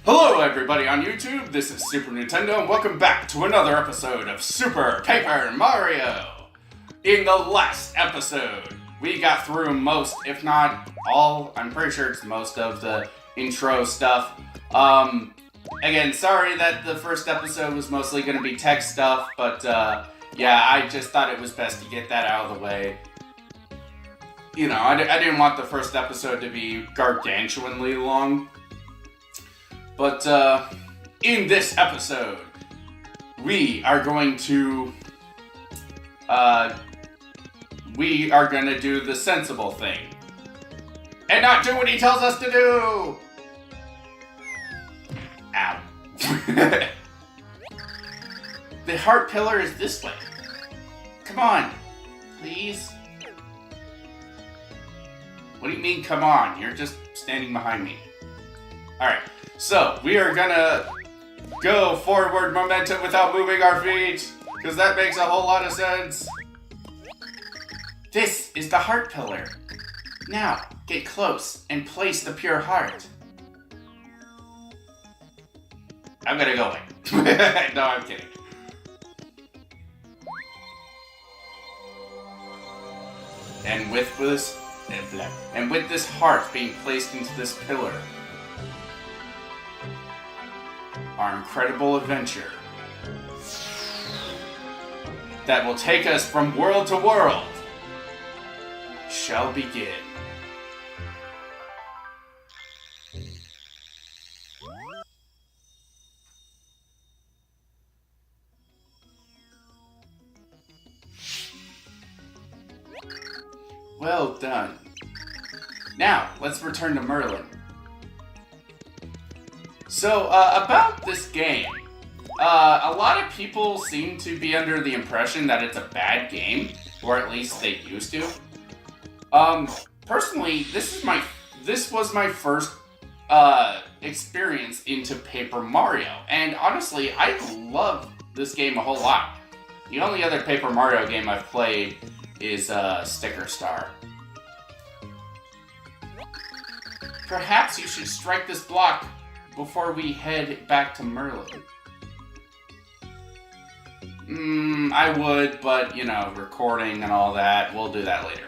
Hello everybody on YouTube, this is Super Nintendo and welcome back to another episode of Super Paper Mario! In the last episode, we got through most, if not all, I'm pretty sure it's most of the intro stuff. Again, sorry that the first episode was mostly going to be tech stuff, but yeah, I just thought it was best to get that out of the way. You know, I didn't want the first episode to be gargantuanly long. But in this episode, we are going to do the sensible thing and not do what he tells us to do. Ow. The heart pillar is this way. Come on, please. What do you mean, come on? You're just standing behind me. Alright, so we are gonna go forward momentum without moving our feet, because that makes a whole lot of sense. This is the heart pillar. Now, get close and place the pure heart. I'm gonna go in. No, I'm kidding. And with this heart being placed into this pillar, our incredible adventure that will take us from world to world shall begin. Well done. Now, let's return to Merlin. So, about this game, a lot of people seem to be under the impression that it's a bad game, or at least they used to. Personally, this was my first, experience into Paper Mario, and honestly, I love this game a whole lot. The only other Paper Mario game I've played is, Sticker Star. Perhaps you should strike this block before we head back to Merlin. I would, but, you know, recording and all that, we'll do that later.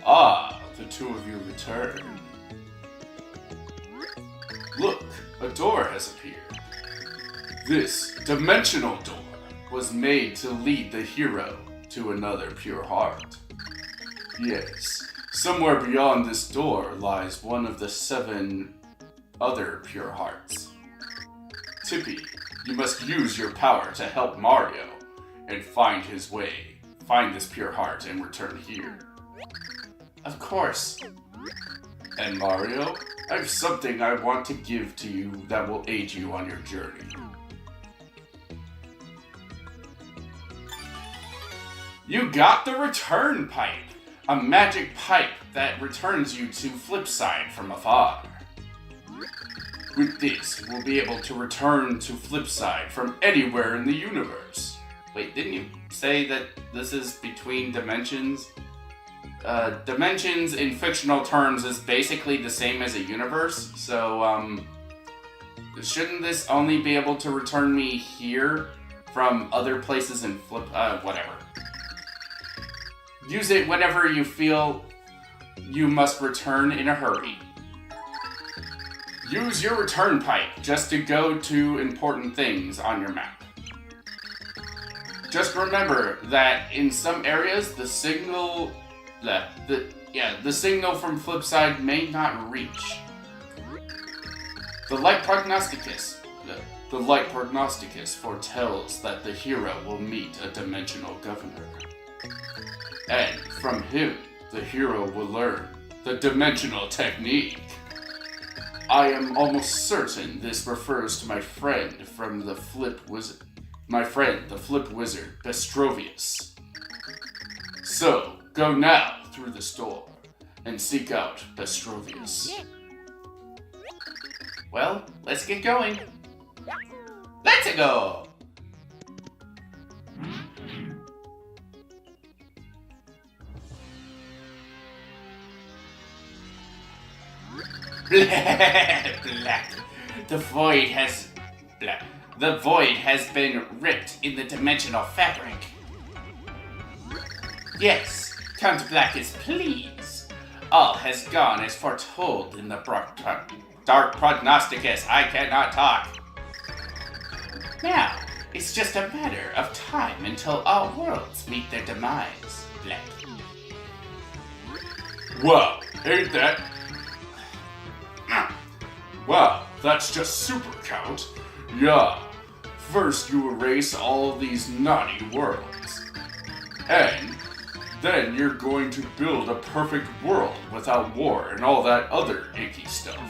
Ah, the two of you return. Look, a door has appeared. This dimensional door was made to lead the hero to another pure heart. Yes, somewhere beyond this door lies one of the 7 other pure hearts. Tippy, you must use your power to help Mario and find his way. Find this pure heart and return here. Of course. And Mario, I have something I want to give to you that will aid you on your journey. You got the return pipe! A magic pipe that returns you to Flipside from afar. With this, we'll be able to return to Flipside from anywhere in the universe. Wait, didn't you say that this is between dimensions? Dimensions in fictional terms is basically the same as a universe, so, shouldn't this only be able to return me here from other places in whatever. Use it whenever you feel you must return in a hurry. Use your return pipe just to go to important things on your map. Just remember that in some areas, the signal from Flipside may not reach. The light prognosticus foretells that the hero will meet a dimensional governor. And from him, the hero will learn the dimensional technique. I am almost certain this refers to my friend from the Flip Wizard. My friend, the Flip Wizard, Bestrovius. So, go now through this door and seek out Bestrovius. Well, let's get going. Let's go! Black. The void has been ripped in the dimensional fabric. Yes, Count Black is pleased. All has gone as foretold in the dark prognosticus. I cannot talk. Now, it's just a matter of time until all worlds meet their demise, Black. Wow, ain't that... Wow, that's just super, Count. Yeah. First you erase all these naughty worlds. And then you're going to build a perfect world without war and all that other icky stuff.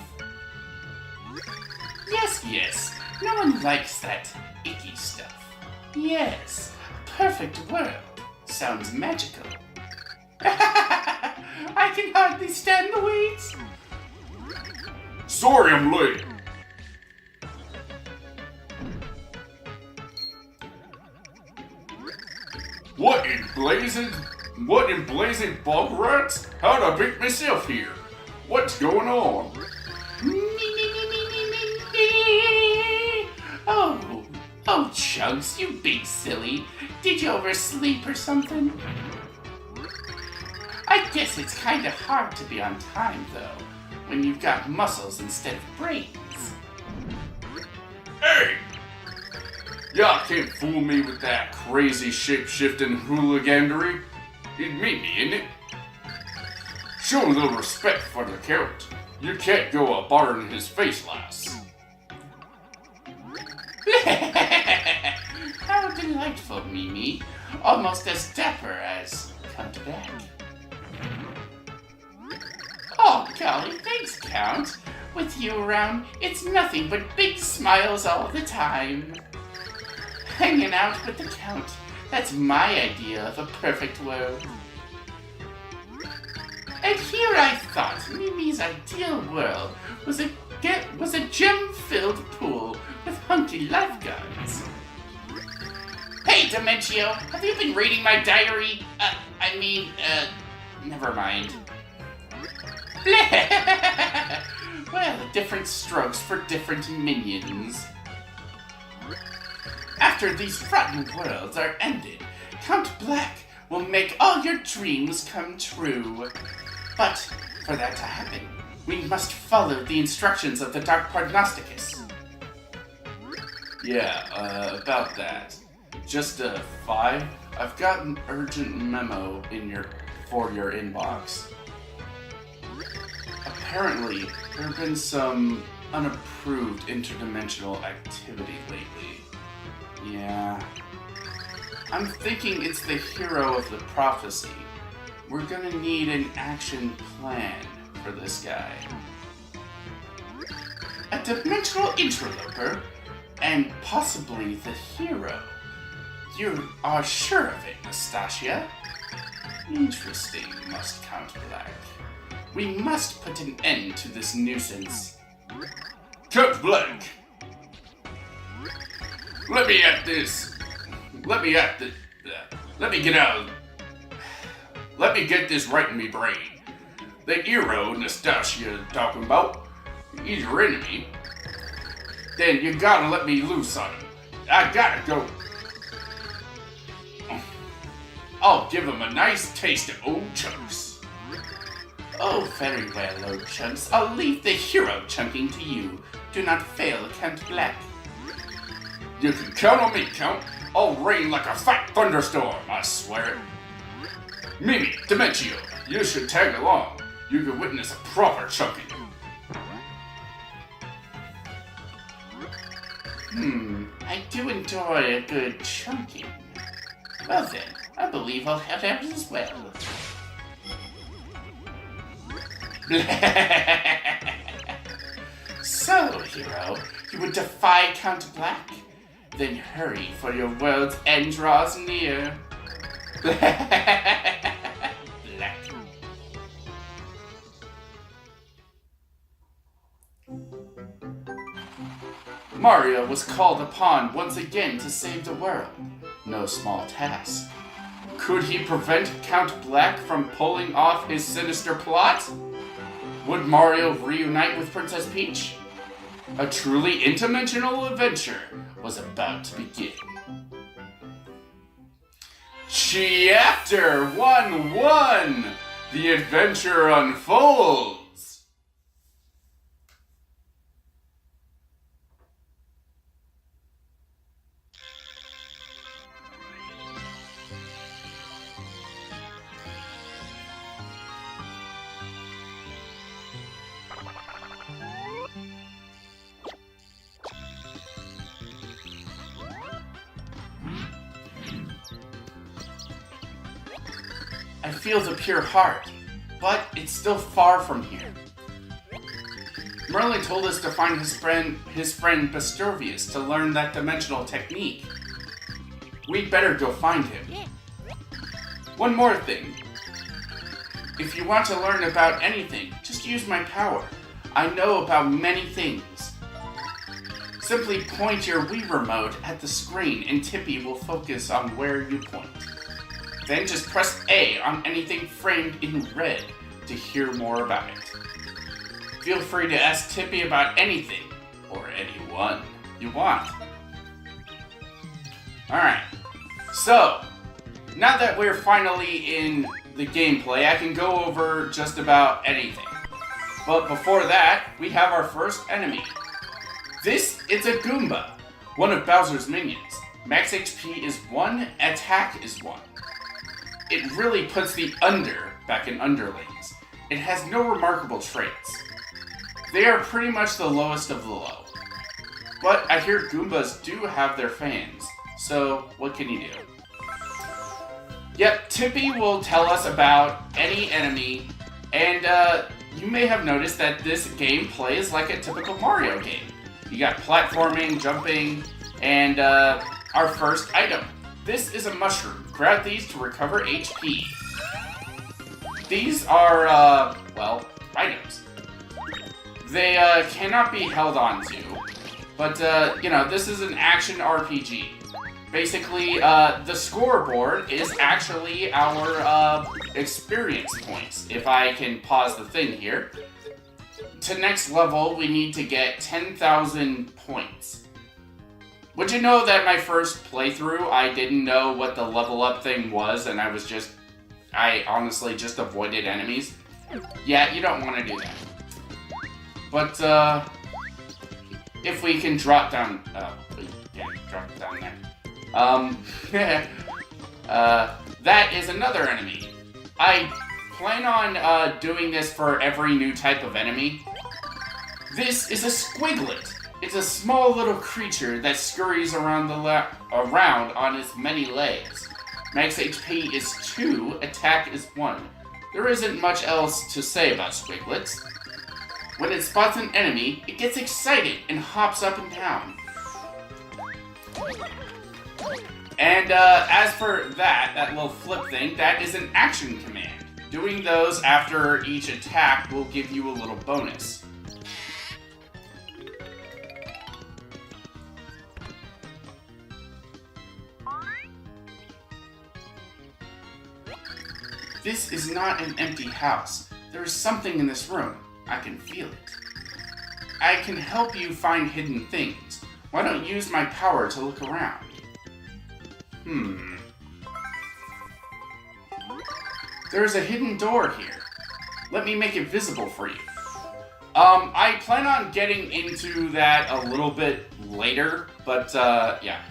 Yes. No one likes that icky stuff. Yes, perfect world. Sounds magical. I can hardly stand the wait. Sorry I'm late. What in blazing bog rats? How'd I beat myself here? What's going on? Oh, Chugs, you big silly. Did you oversleep or something? I guess it's kinda hard to be on time, though, when you've got muscles instead of brains. Hey! Y'all can't fool me with that crazy shape-shifting hooliganery. It'd mean me, isn't it? Show a little respect for the Count. You can't go a barring his face, lass. How delightful, Mimi. Almost as dapper as Count Black. Oh, golly, thanks, Count. With you around, it's nothing but big smiles all the time. Hanging out with the Count, that's my idea of a perfect world. And here I thought Mimi's ideal world was a gem-filled pool with hunky lifeguards. Hey, Dementio, have you been reading my diary? Never mind. Well, different strokes for different minions. After these rotten worlds are ended, Count Black will make all your dreams come true. But for that to happen, we must follow the instructions of the Dark Prognosticus. Yeah, about that. Just a 5. I've got an urgent memo for your inbox. Apparently, there have been some unapproved interdimensional activity lately. Yeah. I'm thinking it's the hero of the prophecy. We're gonna need an action plan for this guy. A dimensional interloper, and possibly the hero. You are sure of it, Nastasia? Interesting, must Count Black. We must put an end to this nuisance. Count Black! Let me get this right in me brain. The hero Nastasia talking about, he's your enemy. Then you gotta let me loose on him. I gotta go. I'll give him a nice taste of old chunks. Oh, very well, old chunks. I'll leave the hero chunking to you. Do not fail, Count Black. You can count on me, Count. I'll rain like a fat thunderstorm, I swear it. Mimi, Dementio, you should tag along. You can witness a proper chunking. I do enjoy a good chunking. Well then, I believe I'll have that as well. So, hero, you would defy Count Black? Then hurry, for your world's end draws near. Black. Mario was called upon once again to save the world. No small task. Could he prevent Count Black from pulling off his sinister plot? Would Mario reunite with Princess Peach? A truly interdimensional adventure was about to begin. Chapter 1-1! The adventure unfolds! I feel the pure heart, but it's still far from here. Merlin told us to find his friend Bastrovius to learn that dimensional technique. We'd better go find him. One more thing. If you want to learn about anything, just use my power. I know about many things. Simply point your Wii remote at the screen and Tippy will focus on where you point. Then just press A on anything framed in red to hear more about it. Feel free to ask Tippy about anything, or anyone you want. Alright, so, now that we're finally in the gameplay, I can go over just about anything. But before that, we have our first enemy. This is a Goomba, one of Bowser's minions. Max HP is 1, attack is 1. It really puts the under back in underlings. It has no remarkable traits. They are pretty much the lowest of the low. But I hear Goombas do have their fans, so what can you do? Yep, Tippy will tell us about any enemy, and you may have noticed that this game plays like a typical Mario game. You got platforming, jumping, and our first item. This is a mushroom. Grab these to recover HP. These are, well, items. They cannot be held onto, but, you know, this is an action RPG. Basically, the scoreboard is actually our experience points. If I can pause the thing here. To next level, we need to get 10,000 points. Would you know that my first playthrough, I didn't know what the level up thing was, and I honestly just avoided enemies? Yeah, you don't want to do that. But, if we can drop down, yeah, drop it down there. That is another enemy. I plan on, doing this for every new type of enemy. This is a Squiglet. It's a small little creature that scurries around on its many legs. Max HP is 2, attack is 1. There isn't much else to say about Squiglets. When it spots an enemy, it gets excited and hops up and down. And as for that little flip thing, that is an action command. Doing those after each attack will give you a little bonus. This is not an empty house. There is something in this room. I can feel it. I can help you find hidden things. Why don't you use my power to look around? There's a hidden door here. Let me make it visible for you. I plan on getting into that a little bit later, but yeah.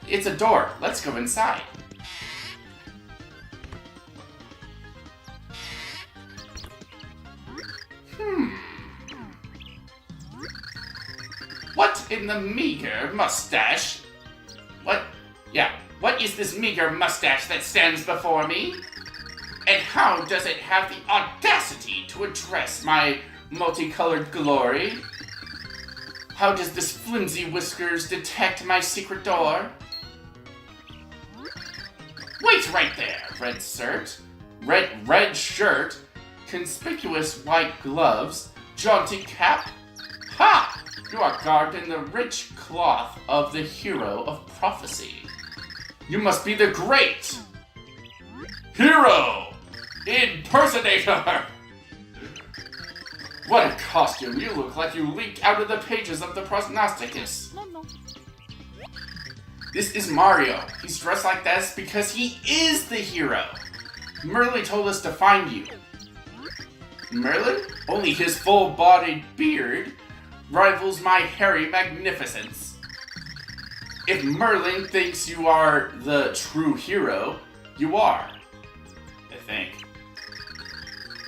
It's a door. Let's go inside. What in the meager mustache? What is this meager mustache that stands before me? And how does it have the audacity to address my multicolored glory? How does this flimsy whiskers detect my secret door? Wait right there, red shirt, conspicuous white gloves, jaunty cap. Ha! You are garbed in the rich cloth of the hero of prophecy. You must be the great hero impersonator! What a costume! You look like you leaped out of the pages of the Prognosticus. This is Mario. He's dressed like this because he is the hero. Merlin told us to find you. Merlin? Only his full-bodied beard rivals my hairy magnificence. If Merlin thinks you are the true hero, you are. I think.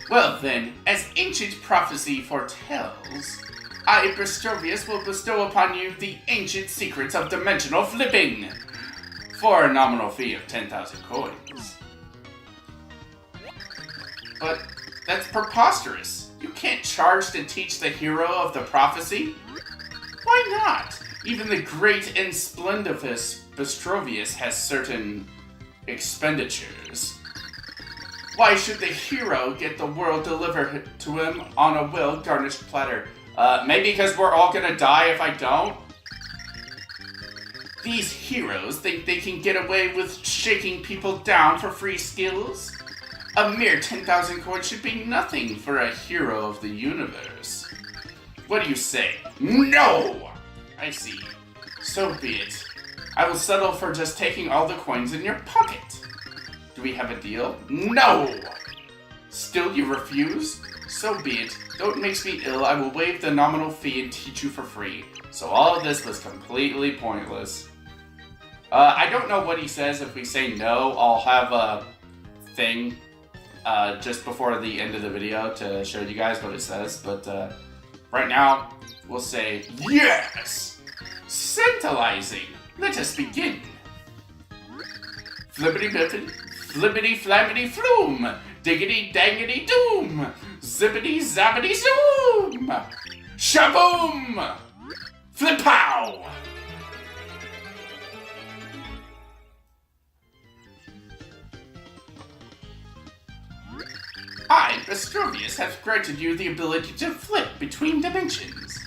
Well then, as ancient prophecy foretells, I, Bristrovius, will bestow upon you the ancient secrets of dimensional flipping for a nominal fee of 10,000 coins. But that's preposterous. You can't charge to teach the hero of the prophecy. Why not? Even the great and splendidous Bristrovius has certain expenditures. Why should the hero get the world delivered to him on a well-garnished platter? Maybe because we're all gonna die if I don't? These heroes think they can get away with shaking people down for free skills? A mere 10,000 coins should be nothing for a hero of the universe. What do you say? No! I see. So be it. I will settle for just taking all the coins in your pocket. Do we have a deal? No! Still you refuse? So be it. Though it makes me ill, I will waive the nominal fee and teach you for free. So all of this was completely pointless. I don't know what he says. If we say no, I'll have a thing just before the end of the video to show you guys what it says. But right now, we'll say yes! Scintilizing! Let us begin. Flippity bippity, flippity flammity floom! Diggity dangity doom! Zippity zappity zoom! Shaboom! Flip-pow! I, Bristrovius, have granted you the ability to flip between dimensions.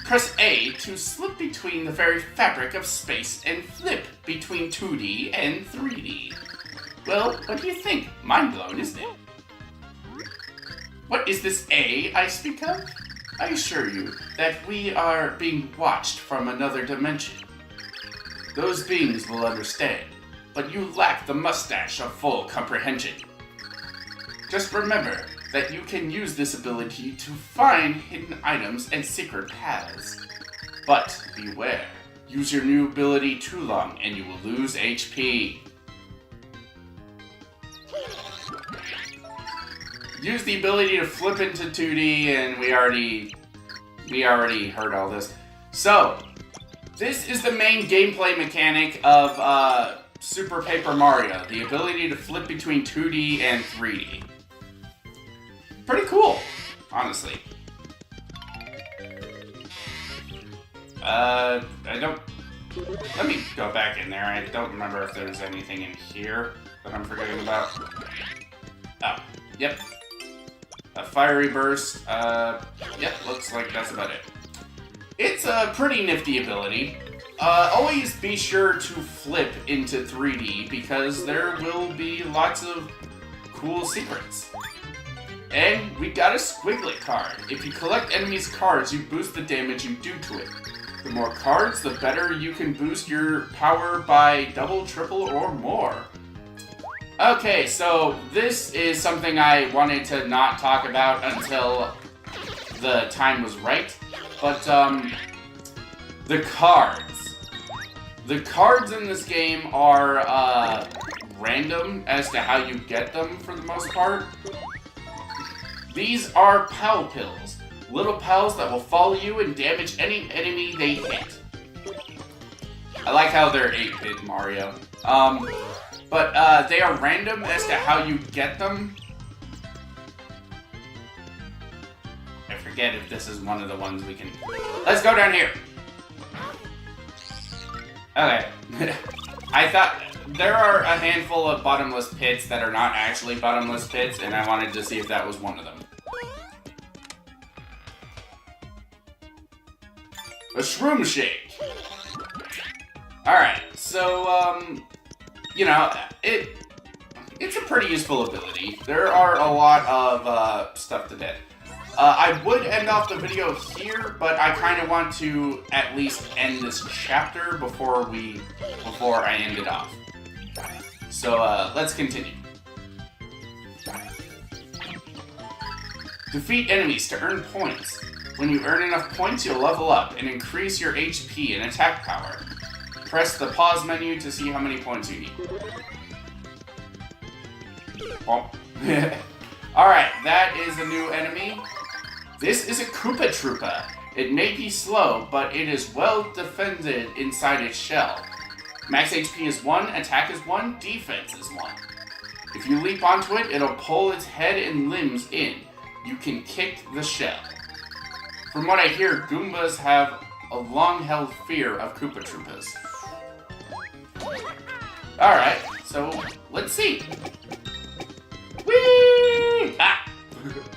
Press A to slip between the very fabric of space and flip between 2D and 3D. Well, what do you think? Mind blown, isn't it? What is this A I speak of? I assure you that we are being watched from another dimension. Those beings will understand, but you lack the mustache of full comprehension. Just remember that you can use this ability to find hidden items and secret paths. But beware, use your new ability too long and you will lose HP. Use the ability to flip into 2D, and we already heard all this. So, this is the main gameplay mechanic of Super Paper Mario, the ability to flip between 2D and 3D. Pretty cool, honestly. Let me go back in there. I don't remember if there's anything in here that I'm forgetting about. Oh, yep. A fiery burst. Yep, looks like that's about it. It's a pretty nifty ability. Always be sure to flip into 3D because there will be lots of cool secrets. And we got a squiglet card. If you collect enemies' cards, you boost the damage you do to it. The more cards, the better you can boost your power by double, triple, or more. Okay, so this is something I wanted to not talk about until the time was right. But, the cards. The cards in this game are, random as to how you get them for the most part. These are Pal Pills. Little pals that will follow you and damage any enemy they hit. I like how they're 8-bit Mario. But they are random as to how you get them. I forget if this is one of the ones we can... Let's go down here! Okay. I thought... There are a handful of bottomless pits that are not actually bottomless pits, and I wanted to see if that was one of them. A Shroom Shake. Alright, so, you know, it's a pretty useful ability. There are a lot of stuff to do. I would end off the video here, but I kind of want to at least end this chapter before I end it off. So, let's continue. Defeat enemies to earn points. When you earn enough points, you'll level up and increase your HP and attack power. Press the pause menu to see how many points you need. Oh. Alright, that is a new enemy. This is a Koopa Troopa. It may be slow, but it is well defended inside its shell. Max HP is 1, attack is 1, defense is 1. If you leap onto it, it'll pull its head and limbs in. You can kick the shell. From what I hear, Goombas have a long-held fear of Koopa Troopas. Alright, so let's see. Whee! Ah!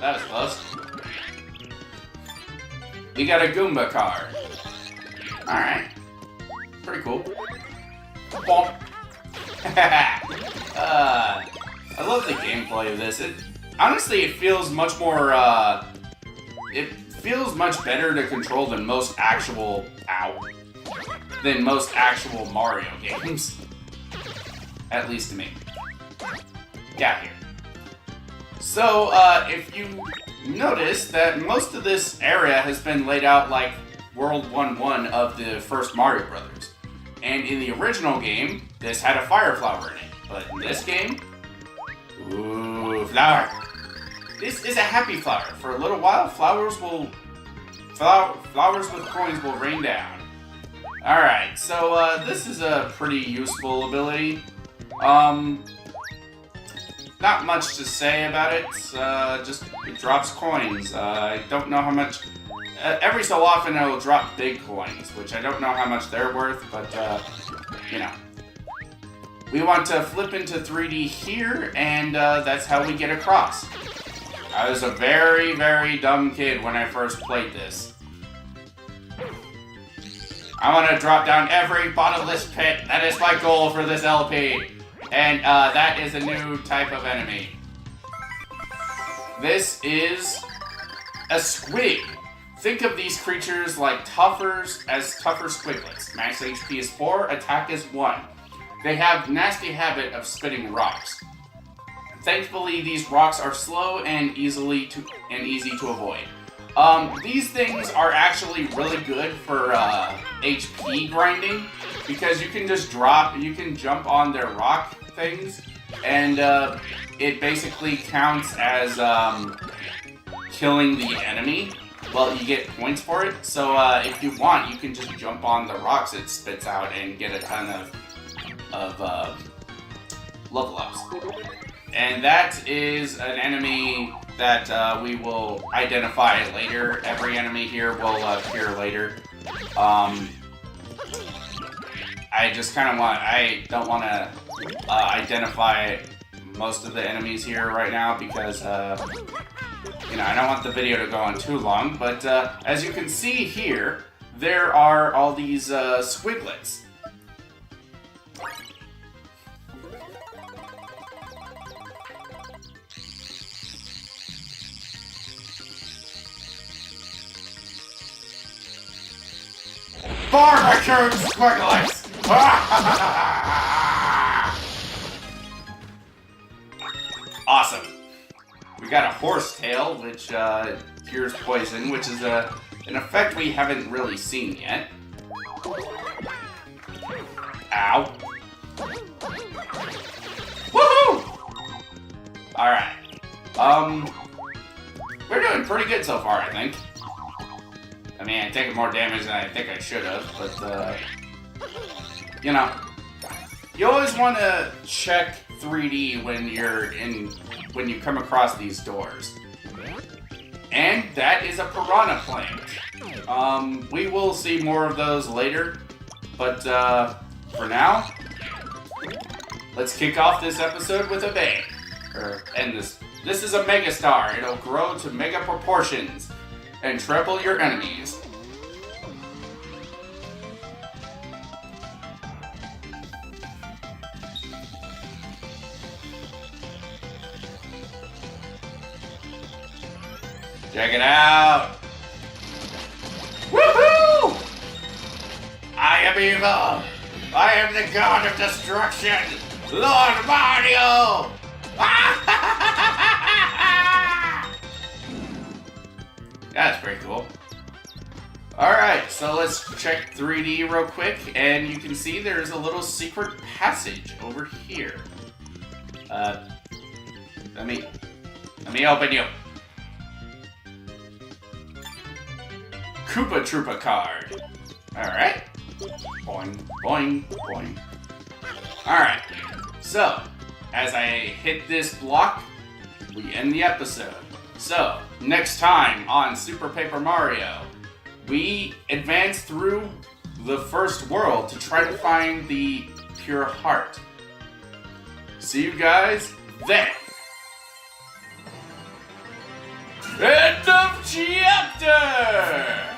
That was close. We got a Goomba card. Alright. Pretty cool. Bonk. I love the gameplay of this. Honestly, it feels much more, it feels much better to control than most actual Mario games. At least to me. Get here. So, if you notice that most of this area has been laid out like World 1-1 of the first Mario Brothers. And in the original game, this had a fire flower in it. But in this game, ooh, flower. This is a happy flower. For a little while, flowers with coins will rain down. Alright, so this is a pretty useful ability. Not much to say about it, just it drops coins. I don't know how much, every so often it'll drop big coins, which I don't know how much they're worth, but, you know. We want to flip into 3D here, and that's how we get across. I was a very, very dumb kid when I first played this. I want to drop down every bottomless pit. That is my goal for this LP. And that is a new type of enemy. This is a squig. Think of these creatures like tougher squiglets. Max HP is 4, attack is 1. They have nasty habit of spitting rocks. Thankfully, these rocks are slow and easy to avoid. These things are actually really good for HP grinding because you can just jump on their rock things, and it basically counts as killing the enemy. Well, you get points for it, so if you want, you can just jump on the rocks it spits out and get a ton of level ups. And that is an enemy that we will identify later. Every enemy here will appear later. I just kind of I don't want to identify most of the enemies here right now because, you know, I don't want the video to go on too long. But as you can see here, there are all these squiglets. Barbecue squigglets! Awesome. We got a horse tail, which cures poison, which is an effect we haven't really seen yet. Ow. Woohoo! Alright. We're doing pretty good so far, I think. I mean, I'm taking more damage than I think I should have, but, you know, you always want to check 3D when you come across these doors. And that is a piranha plant. We will see more of those later, but, for now, let's kick off this episode with a bang. This is a megastar. It'll grow to mega proportions and trample your enemies. Check it out! Woohoo! I am evil! I am the god of destruction! Lord Mario! That's pretty cool. Alright, so let's check 3D real quick, and you can see there's a little secret passage over here. Let me open you. Koopa Troopa card. Alright. Boing, boing, boing. Alright, so, as I hit this block, we end the episode. So, next time on Super Paper Mario, we advance through the first world to try to find the pure heart. See you guys then! End of chapter!